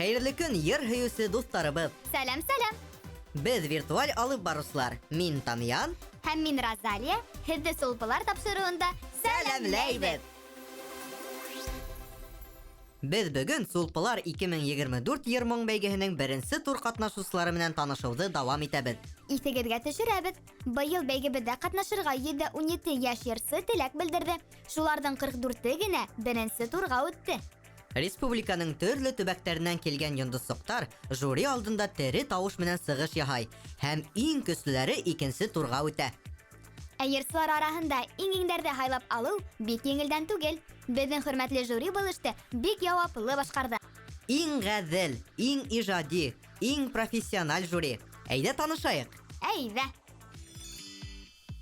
Хәерле көн, йыр һөйүсе дусларыбыз. Сәлам, сәлам. Без виртуаль алып барышлар. Мин Тамьян. Һәм мин Розалия. Һеҙҙе Сулпылар тапшырыуында сәләмләйбеҙ. Без бөгөн Сулпылар 2024 йыр-моң бәйгеһенең беренсе тур катнашыусылары менән танышыуҙы дауам итәбеҙ. Иҫегеҙгә төшөрәбеҙ. Быйыл бәйгебеҙҙә ҡатнашырға 7-17 йәш йырсы теләк белдерҙе. Шуларҙың 44-ы генә беренсе турға үтте. Республиканың төрлө төбәктәренән килгән йондоҙсоҡтар жюри алдында тере тауыш менән сығыш яһай һәм иң көслөләре икенсе турға үтә. Ә йырсылар араһында иңеңдәрҙе һайлап алыу бик еңелдән түгел. Беҙҙең хөрмәтле жюри был эште бик яуаплы башҡарҙы. Иң ғәҙел, иң ижади, иң профессиональ жюри. Әйҙә танышайыҡ. Әйҙә.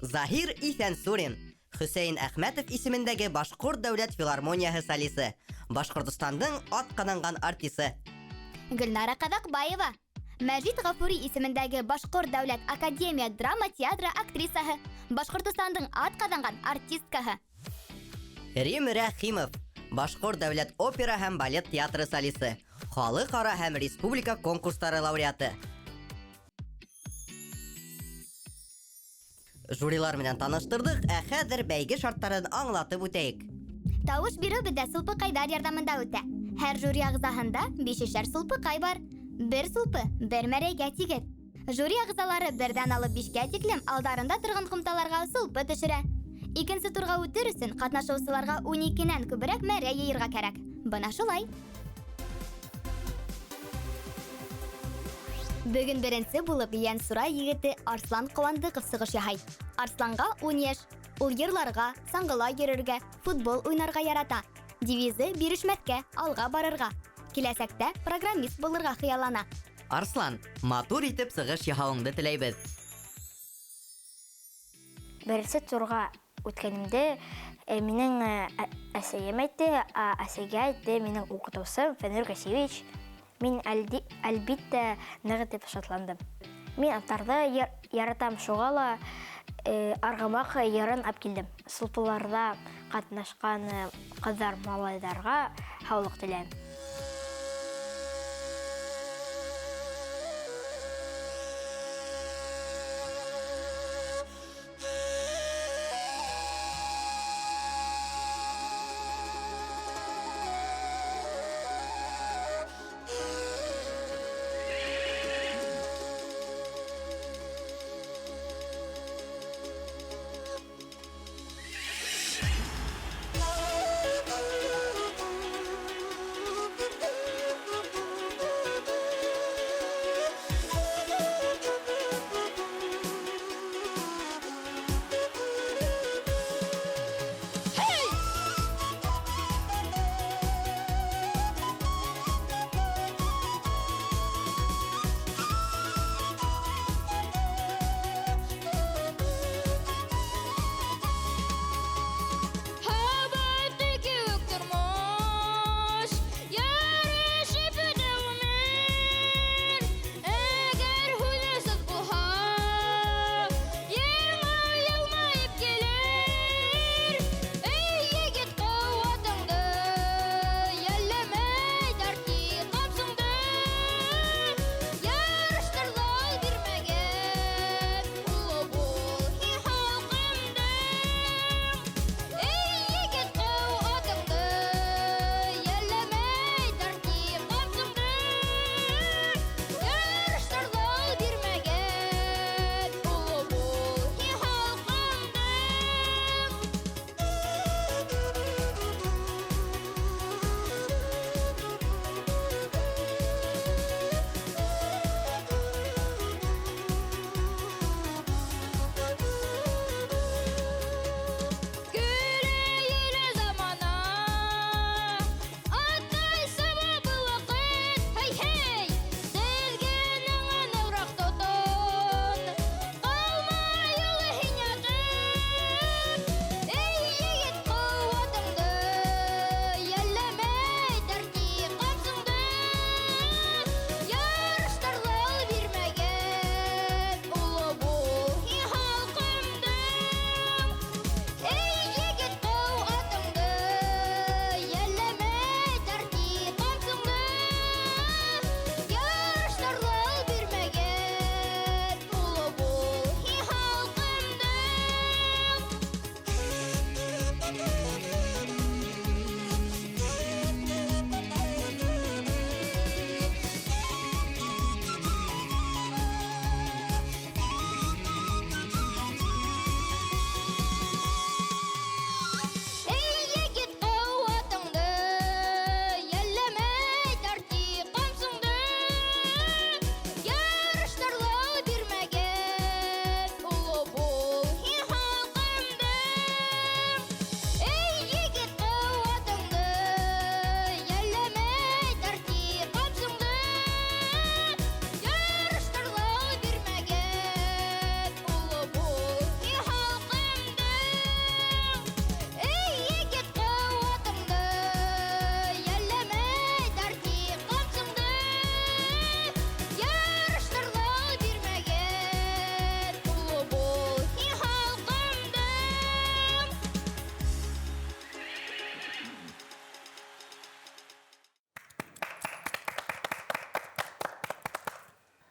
Заһир Иҫәнсурин, Хөсәйен Әхмәтов исемендәге Башҡорт дәүләт филармонияһы солисы, Башҡортостандың атҡаҙанған артисы. Гөлнара Ҡаҙаҡбаева, Мәжит Ғафури исемендәге Башҡорт дәүләт академия драма театры актрисаһы, Башҡортостандың атҡаҙанған артисткаһы. Рим Рәхимов, Башҡорт дәүләт опера һәм балет театры солисы, халыҡ-ара һәм республика конкурстары лауреаты. Жюрилар менән таныштырдык, ә хәҙер бәйге шарттарын аңлатып үтәйек. Тауыш биреү беҙҙә сулпыҡайҙар ярҙамында үтә. Һәр жюри ағзаһында 5-шәр сулпыҡай бар. Бер сулпы бер мәрәйгә тигеҙ. Жюри ағзалары 1-дән алып 5-кә тиклем алдарында торған ҡумталарға сулпы төшөрә. Икенсе турға үтер өсөн ҡатнашыусыларға 12-нән күберәк мәрәй йыйырға кәрәк. Бына шулай. Бөгөн беренсе булып Йәнсура егете Арслан Ҡыуандыҡов сығыш яһай. Арсланға 10 йәш. Ул йырларға, саңғыла йөрөргә, футбол уйнарға ярата. Девизы бирешмәткә, алға барырға. Киләсәктә программист булырға хыяллана. Арслан, матур итеп сығыш яһауыңды теләйбеҙ. Беренсе турға үткәнемде минең әсәйем әйтте, әсәйгә әйтте минең укытыусым Фәнүр Гасевич. Мин әлбиттә ныҡ итеп шатландым. Мин аттарҙы яратам, шуға ла арғымаҡ йырын алып килдем. Сулпыларҙа ҡатнашҡан ҡыҙҙар, малайҙарға һаулыҡ теләйем.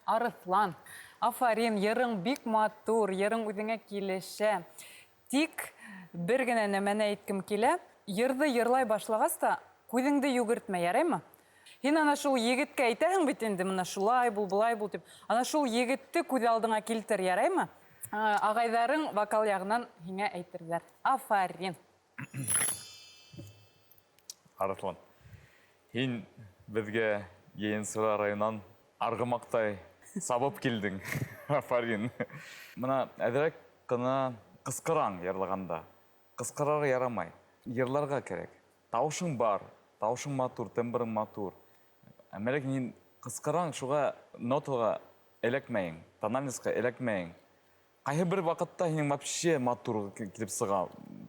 Арыслан. Афарин, ерің бик матур, ерің үҙеңә килешә. Тик бер генә нәмәне әйткем килә. Йырҙы йырлай башлағас та, күҙеңде йүгертмә, яраймы? Һин ана шул егеткә әйтәһең бит инде, мына шулай бул, булай бул тип. Ана шул егетте күҙ алдыңа килтер, яраймы? Ағайҙарың вокал яғынан һиңә әйтерләр. Афарин. Арыслан, һин беҙгә Йыйынсыра районынан Арғымаҡтай сабып килдең. Афарин. Мына әҙерәк кына ҡысҡыраң йырлағанда. Ҡысҡырарға ярамай. Йырларға кәрәк. Тауышың бар, тауышың матур, тембрың матур. Әмәлек һин ҡысҡыраң, шуға нотаға эләкмәйең, тональностьҡа эләкмәйең. Ҡайһы бер ваҡытта һинең вообще матур килеп сыға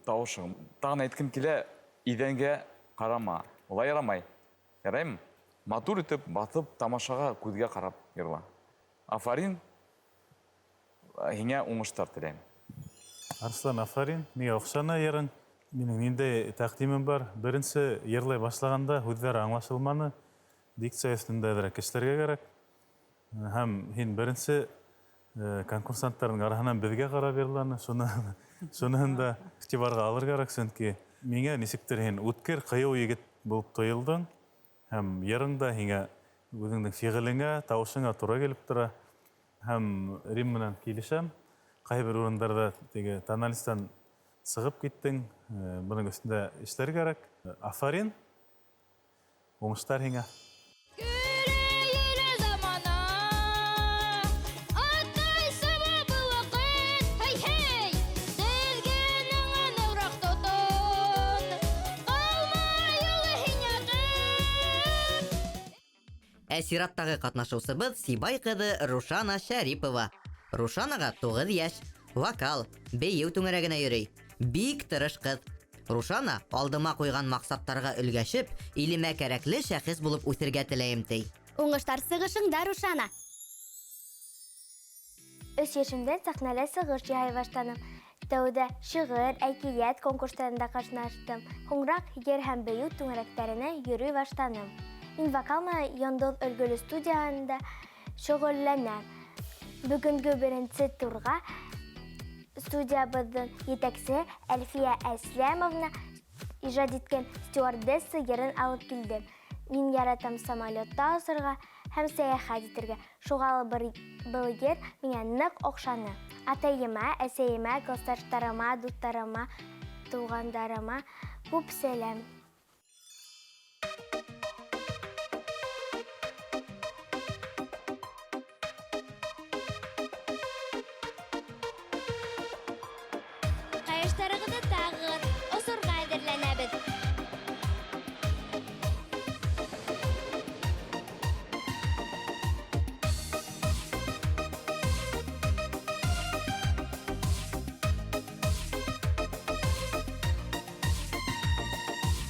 тауышың. Тағын әйткем килә, иҙәнгә ҡарама. Улай ярамай. Яраймы? Матур итеп, баҫып, тамашаға, күҙгә ҡарап йырла. Афарин, һиңә уңыштар теләйем. Арслан, афарин, миңә оҡшаны йырың. Минең ниндәй тәҡдимем бар. Беренсе йырлай башлағанда һүҙҙәр аңлашылманы. Дикция өҫтөндә әҙерәк эшләргә кәрәк. Һәм һин беренсе конкурсанттарҙың араһынан беҙгә ҡарап йырланы. Шуныһын да иғтибарға алыр кәрәк, сөнки миңә нисектер һин үткер, ҡыйыу егет булып тойолдоң. Һәм йырың да һиңә үҙеңдең фиғелеңә, тауышыңа тура килеп тора. Һәм Рим менән килешәм. Ҡайһы бер урындарҙа теге тональносттан сығып киттең. Бының өҫтөндә эшләр кәрәк. Афарин, уңыштар һиңә. Әсираттағы ҡатнашыусыбыҙ Сибай ҡыҙы Рушана Шәрипова. Рушанаға 9 йәш, вокал, бейеү түңәрәгенә йөрөй. Бик тырыш ҡыҙ. Рушана алдыма ҡуйған маҡсаттарға өлгәшеп, илемә кәрәкле шәхес булып үҫергә теләйем ти. Уңыштар сығышыңда, Рушана. 3 йәшемдән сәхнәлә сығыш яһай баштаным. Тәүҙә шиғыр, әкиәт конкурстарында ҡатнаштым. Һуңыраҡ йыр һәм бейеү түңәрәктәренә йөрөй баштаным. Мин вокал менән Йондоҙ өлгөлө студияһында шөғөлләнәм. Бөгөнгө беренсе турға студиябыҙҙың етәксе Әлфиә Әсләмовна ижад иткән стюардесса йырын алып килдем. Мин яратам самолетта осорға һәм сәйәхәт итергә. Шуға был йыр миңә ныҡ оҡшаны. Атайыма, әсәйемә, класташтарыма, дуҫтарыма, туғандарыма күп сәләм. Ҡайыштарығыҙҙы тағығыҙ, осорға әҙерләнәбеҙ.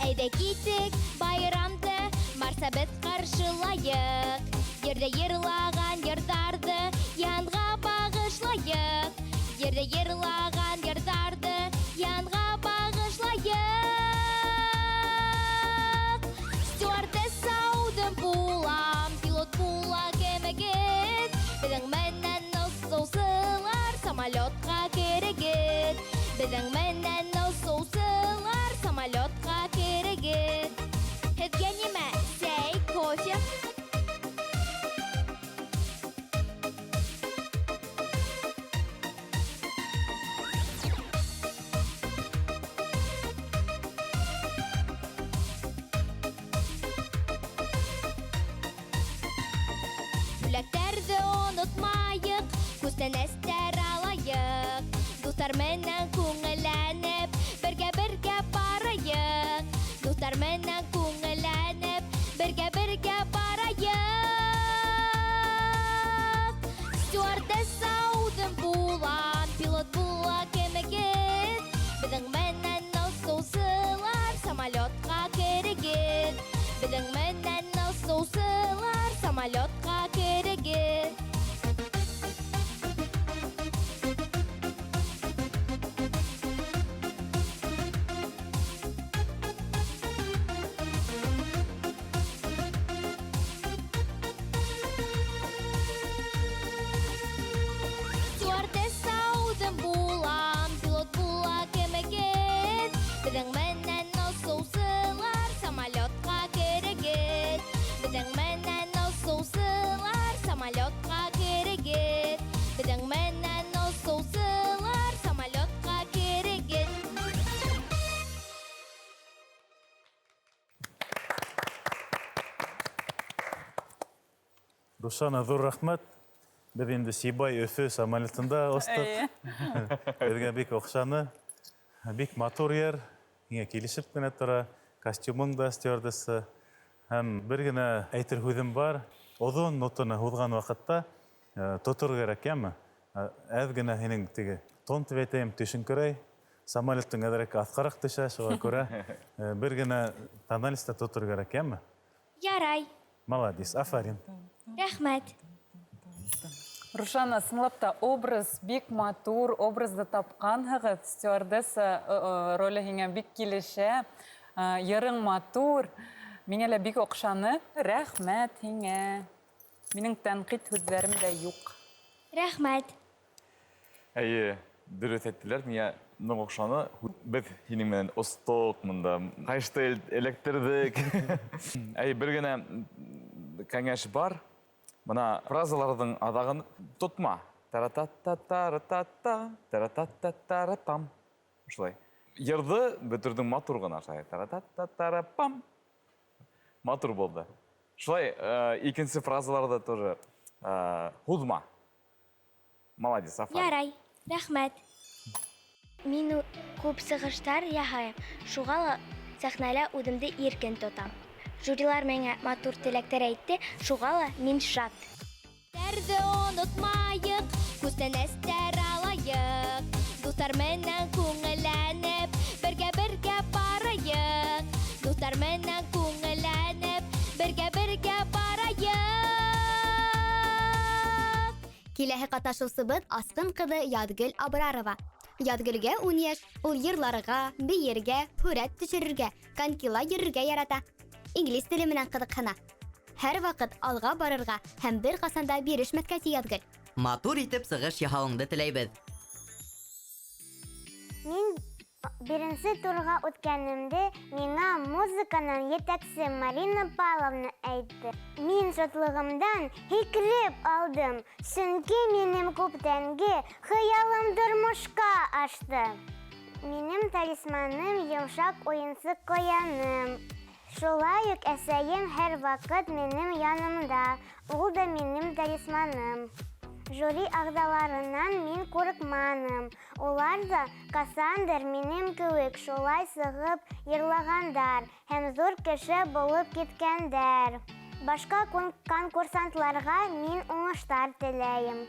Әйҙә китек, байрамды, марсабыҙ ҡаршылайыҡ. Ерҙә йырлаған йырҙарҙы янға бағышлайыҡ. Ерҙә йырлаған йырҙарҙы янға бағышлайыҡ. Стюардесса үҙем булам, пилот була кемегеҙ. Беҙҙең менән осоусылар самолетҡа керегеҙ. Беҙҙең менән осоусылар самолетҡа керегеҙ. Һеҙгә нимә, сәй, кофе? Бүләктәрҙе онотмайыҡ, күстән әстәр алайыҡ. Дуҫтар менән күңелләнеп, бергә барайыҡ. Дуҫтар менән күңелләнеп, бергә барайыҡ. Стюардесса үҙем булам, пилот була кемегеҙ. Беҙҙең менән осоусылар самолетҡа керегеҙ. Беҙҙең менән осоусылар самолетҡа керегеҙ. Рушана, ҙур рәхмәт. Беҙ инде Сибай Өфө самолетында остыҡ. Беҙгә бик оҡшаны. Бик матур ер. Һиңә килешеп кенә тора. Костюмың да стюардесса. Һәм бер генә әйтер һүҙем бар. Оҙон нотаны һуҙған ваҡытта тотор кәрәк, яме? Әҙ генә һинең теге тон тип әйтәйем, төшөнкөрәй. Самолеттың әҙерәк аҫҡараҡ төшә, шуға күрә бер генә тональста тотор кәрәк, яме? Ярай. Молодец, афарин. Рәхмәт. Рушана, сыңлап та образ бик матур, образды тапҡанһығыҙ, стюардесса роле һиңә бик килешә, йырың матур, миңә лә бик оҡшаны. Рәхмәт һиңә. Минең тәнҡит һүҙҙәрем дә юҡ. Рәхмәт. Әйе, дөрөҫ әйттеләр, миңә ның оҡшаны. Беҙ һинең менән остоҡ мында. Ҡайышты эләктерҙек. Әйе, бер генә кәңәш бар. Бына фразаларҙың аҙағын тотма. Тара-та-та-тара-та-та, тара-та-та-тара-там. Шулай. Йырҙы бөтөрдөң матур ғына. Тара-та-та-тара-пам. Матур булды. Шулай, икенсе фразаларҙы тоже һуҙма. Молодец, Афа. Ярай. Рәхмәт. Мин күп сығыштар яһайым. Шуға ла сәхнәлә үҙемде иркен тотам. Жюрилар миңә матур теләктәр әйтте, шуға ла мин шат. Дәрде онотмайык, күстән әстәр алайык. Дуҫтар менән күңелләнеп, бергә барайык. Дуҫтар менән күңелләнеп, бергә барайык. Киләһе ҡатнашыусыбыҙ Асҡын ҡыҙы Яҙгөл Абрарова. Яҙгөлгә 10 йәш, ул йырларға, бейергә, һүрәт төшөрөргә, конькила йөрөргә ярата. Инглиз теле менән ҡыҙыҡһына. Һәр ваҡыт алға барырға һәм бер ҡасанда бирешмәҫкә ти Яҙгөл. Матур итеп сығыш яһауыңды теләйбеҙ. Мин беренсе турға үткәнемде миңа музыканан етәксе Марина Павловна әйтте. Мин шатлығымдан һикереп алдым, сөнки минем күптәнге хыялым тормошҡа ашты. Минем талисманым йомшаҡ уйынсыҡ ҡуяным. Шулай уҡ әсәйем һәр ваҡыт минем янымда. Ул да минем талисманым. Жюри ағзаларынан мин ҡурҡманым. Улар да ҡасандыр минем кеүек шулай сығып йырлағандар һәм ҙур кеше булып киткәндәр. Башҡа конкурсантларға мин уңыштар теләйем.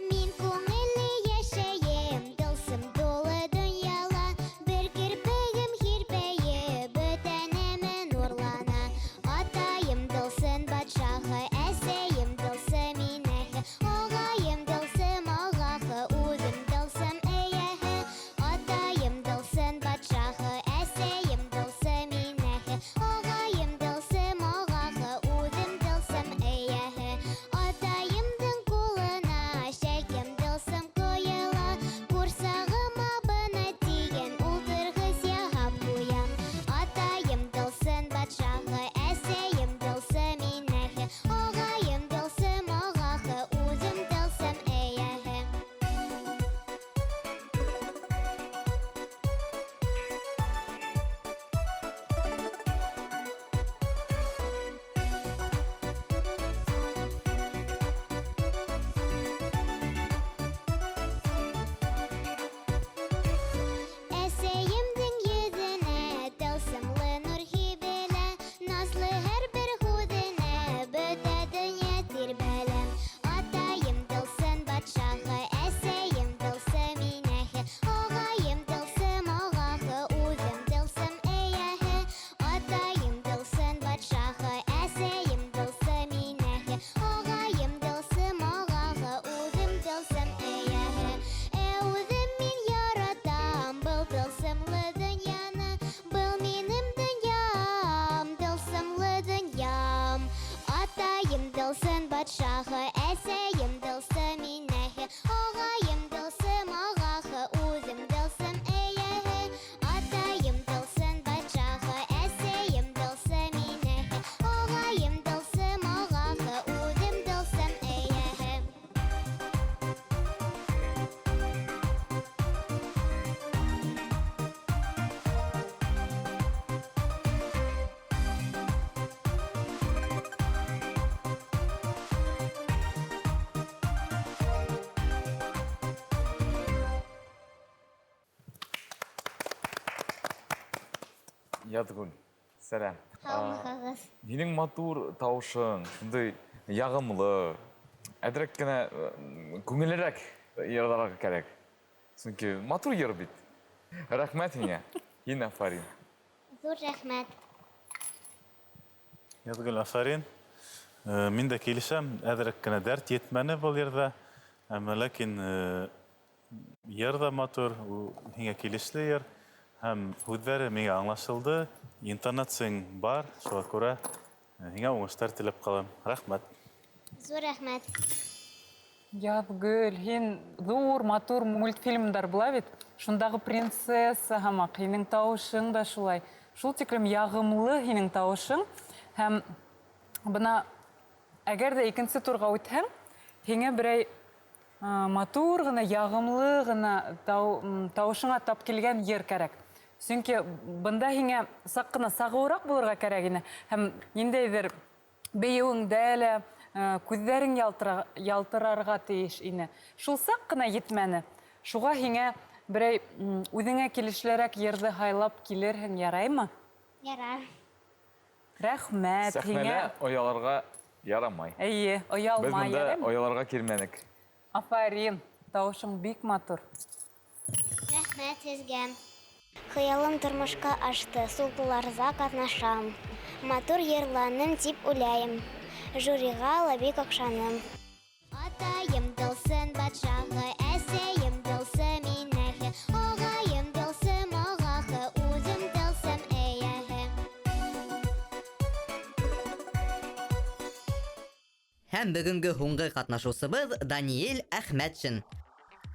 Мин күңелле йәшәйем, тылсым тулы донъяла. Бер кирпегем һирпәйеп, бөтә нәмә нурлана. Атайым тылсын батша Ятгүл, сәлем. Һаумыһығыҙ. Һинең матур тауышың, шундай яғымлы, әдерәк кенә күңеллерәк йырларга кәрәк. Сөнки матур йыр бит. Рәхмәт һиңә. Һин афарин. Зур рәхмәт. Язгөл, афарин. Мин дә килешәм, әҙерәк кенә дәрт етмәне был йырҙа. Әммә ләкин йыр ҙа матур, ул һиңә килешле йыр. Һәм һүҙҙәре миңә аңлашылды. Интонацияң бар, шуға күрә һиңә уңыштар теләп ҡалам. Рәхмәт. Зур рәхмәт. Яҙгөл, һин ҙур, матур мультфильмдар була бит. Шундағы принцесса һамаҡ, һинең тауышың да шулай. Шул тиклем яғымлы һинең тауышың. Һәм бына әгәр дә икенсе турға үтһәң, һиңә берәй матур ғына, яғымлы ғына тауышыңа тап килгән йыр кәрәк. Сөнки бында һиңә саҡ ҡына сағыуыраҡ булырға кәрәк ине. Һәм ниндәйҙер бейеүеңдә лә күҙҙәрең ялтырарға тейеш ине. Шул саҡ ҡына етмәне. Шуға һиңә берәй үҙеңә килешлерәк йырҙы һайлап килерһең, яраймы? Ярар. Рәхмәт Сәхнәлә һиңә. ояларға ярамай. Эйе, Без оялма, бында яраймы? ояларға килмәнек. Афарин, тауышың бик матур. Рәхмәт һеҙгә. Хыялым тормошка ашты, сулпыларҙа ҡатнашам. Матур йырланым тип уйлайым. Жюриға ла бик оҡшаным. Атайым тылсын батшаһы, әсәйем тылсы минәһе, ағайым тылсым ағаһы, үҙем тылсым эйәһе. Һәм бөгөнгө һуңғы ҡатнашыусыбыҙ Даниэль Әхмәтшин.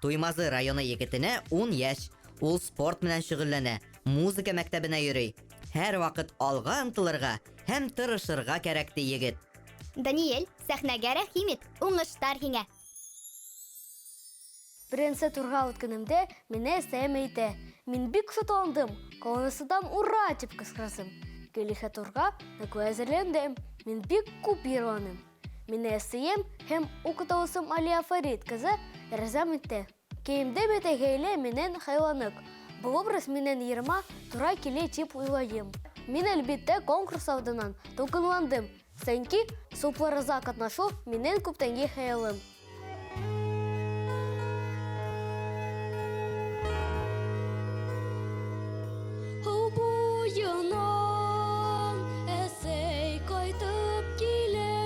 Туймазы районы егетенә 10 йәш. Ул спорт менән шөғөлләнә, музыка мәктәбенә йөрөй. Һәр ваҡыт алға ынтылырға һәм тырышырға кәрәкте егет. Даниэль, сәхнәгә рәхим ит, уңыштар һиңә. Беренсе турға үткенемдә мине әсәйем әйтә. Мин бик сотландым, ҡыуанысынан «Ура!» тип ҡысҡырасым. Киләһе турға ныҡлы әҙерләндем. Мин бик күп йырланым. Мине әсәйем һәм уҡытыусым Алия Фарит ҡыҙы ярҙам итте. Кейемдә бәтәгәйле менән һайланыҡ. Был образ менән йырма тура килә тип уйлайым. Мин әлбиттә конкурс алдынан тулҡынландым. Сөнки сулпыларҙа ҡатнашыу минең күптәнге хыялым. Һыу буйынан әсәй ҡайтып килә.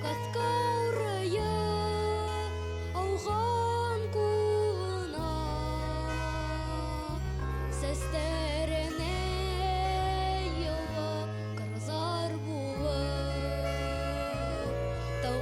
Ҡаҫҡаурайы ауған ҡулына. Сәстәренә йылы ҡырҙар булып. Тау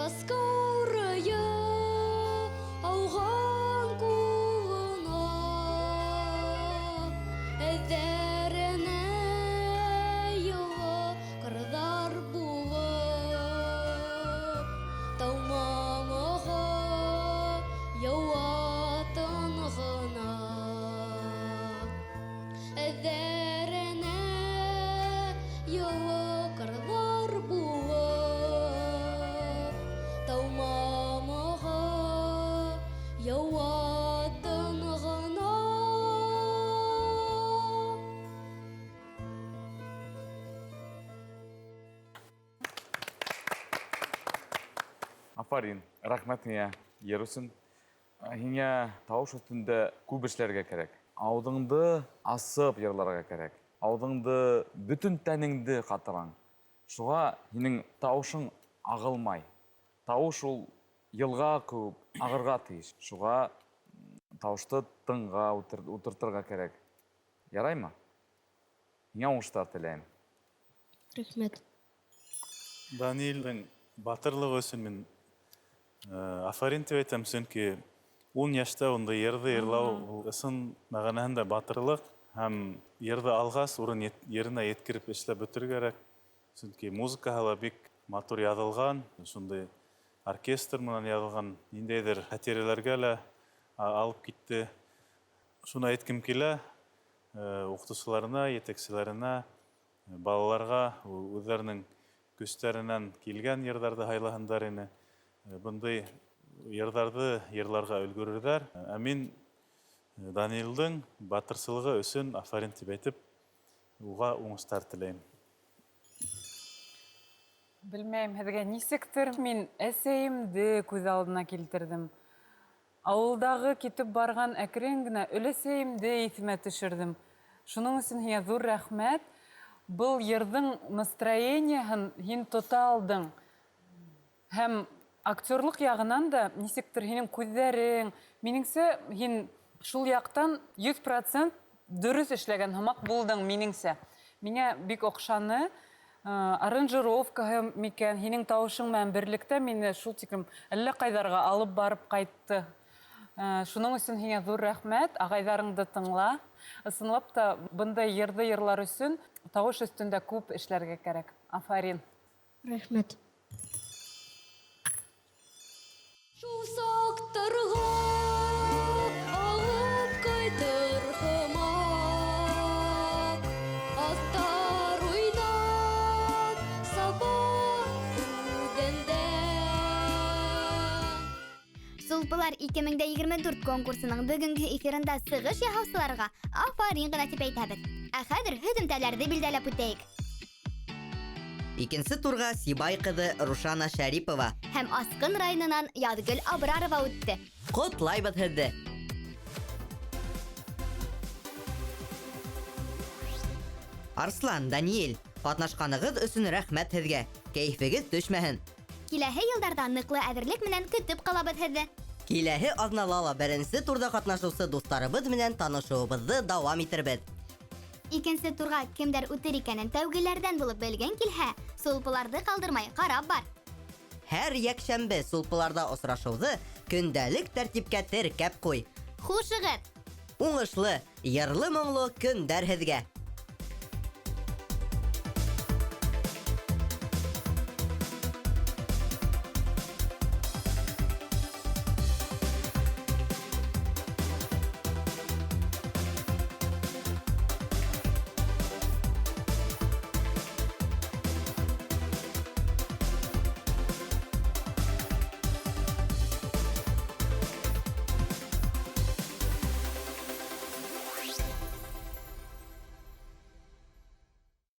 Қасқаурая ауған қолына әдәріне йылы қырдар болып таумамығы яуатын ғына әдәріне йылы қырдар болып таумамығы яуатын ғына. Афарин, рахмет мия, Ерусин. Хиңа тауыш үстінде көп эшләргә кирәк. Аудыңды асып йырларга кирәк. Аудыңды бүтін тәнеңді қатыраң. Шуға һинең тауышың ағылмай. Тауыш ул йылға күп, ағырға тиеш. Шуға тауышты тыңға утыртырга кирәк. Яраймы? Һиңа уңыштар теләйм. Рахмет. Даниилдың батырлығы өсін мен афарин деп айтам, сөнки 10 яшта онда ерді ерлау ысын мәғанаһында батырлық һәм ерді алғас урын еріне еткіріп эшләп бөтөр керек. Сөнки музыкаһы бик матур яҙылған, шундай оркестр менән яҙылған, ниндәйҙер хәтирәләргә лә алып китте. Шуны әйткем килә уҡытыусыларына, етәкселәренә, балаларға үҙҙәренең көстәренән килгән йырҙарҙы һайлаһындар ине. Бындай йырҙарҙы йырларға өлгөрөрҙәр. Ә мин Даниилдың батырсылығы өсөн афарин тип әйтеп, уға уңыштар теләйем. Белмәйем, һеҙгә нисектер мин әсәйемде күҙ алдына килтердем. Ауылдағы китеп барған әкрен генә өләсәйемде иҫемә төшөрҙөм. Шуның өсөн һиңә ҙур рәхмәт. Был йырҙың настроенияһын һин тота алдың. Һәм актерлык яғынан да нисектер һинең күҙҙәрең, минеңсә, һин шул яҡтан 100% дөрөҫ эшләгән һымаҡ булдың минеңсә. Миңә бик оҡшаны. Аранжировкаһы микән, һинең тауышың менән берлектә мине шул тиклем әллә ҡайҙарға алып барып ҡайтты. Шуның өсөн һиңә ҙур рәхмәт. Ағайҙарыңды тыңла. Ысынлап та бындай йырҙы йырлар өсөн тауыш өҫтөндә күп эшләргә кәрәк. Афарин. Рәхмәт. Шул саҡтарға алып ҡайтыр һымаҡ, аттар уйнап саба үҙендә. Сулпылар 2024 конкурсының бүгінгі эфирында сығыш яһаусыларға афарин ғына тип әйтәбеҙ. Ә хәҙер һөҙөмтәләрҙе билдәләп үтәйек. Икенсе турға Сибай ҡыҙы Рушана Шәрипова Һәм Асҡын районынан Яҙгөл Абрарова үтте. ҡотлайбыҙ һеҙҙе. Арслан, Даниил, ҡатнашҡанығыҙ өсөн рәхмәт һеҙгә. Кәйефегеҙ төшмәһен. Киләһе йылдарҙа ныҡлы әҙерлек менән көтөп ҡалабыҙ һеҙҙе. Киләһе аҙнала беренсе турҙа ҡатнашыусы дуҫтарыбыҙ менән танышыуыбыҙҙы дауам итербеҙ. Икенсе турға кемдәр үтер икәнен тәүгеләрҙән булып белгән килһә, сулпыларҙы ҡалдырмай ҡарап бар. Һәр йәкшәмбе сулпыларҙа осрашыуҙы көндәлек тәртипкә теркәп ҡуй. Хушығыҙ! Уңышлы, йырлы-моңло көндәр һеҙгә.